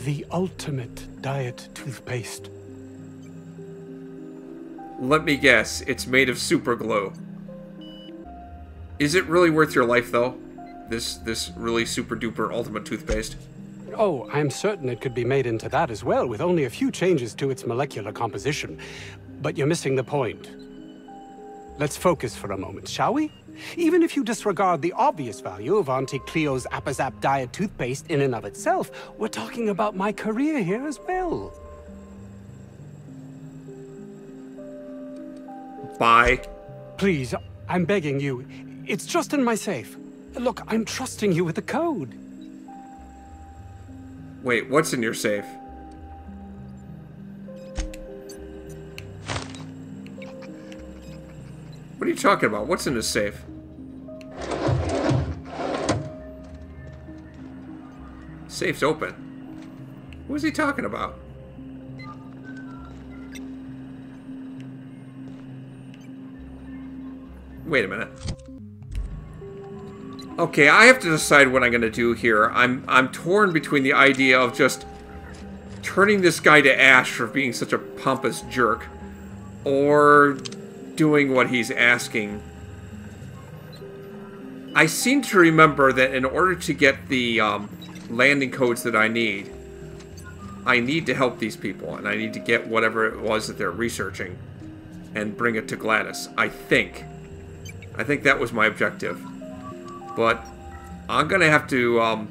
The ultimate diet toothpaste. Let me guess, it's made of super glue. Is it really worth your life, though? This really super duper ultimate toothpaste? Oh, I'm certain it could be made into that as well, with only a few changes to its molecular composition. But you're missing the point. Let's focus for a moment, shall we? Even if you disregard the obvious value of Auntie Cleo's Appazap diet toothpaste in and of itself, we're talking about my career here as well. Bye. Please, I'm begging you. It's just in my safe. Look, I'm trusting you with the code. Wait, what's in your safe? What are you talking about? What's in the safe? Safe's open. What is he talking about? Wait a minute. Okay, I have to decide what I'm going to do here. I'm torn between the idea of just turning this guy to ash for being such a pompous jerk, or doing what he's asking. I seem to remember that in order to get the landing codes that I need to help these people, and I need to get whatever it was that they're researching and bring it to Gladys. I think that was my objective. But I'm going to have to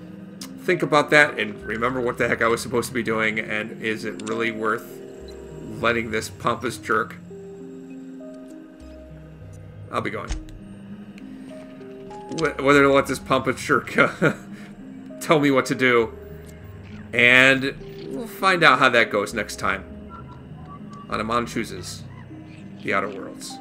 think about that and remember what the heck I was supposed to be doing, and is it really worth letting this pompous jerk... I'll be going. Whether to let this pompous jerk tell me what to do. And we'll find out how that goes next time on Amon Chooses The Outer Worlds.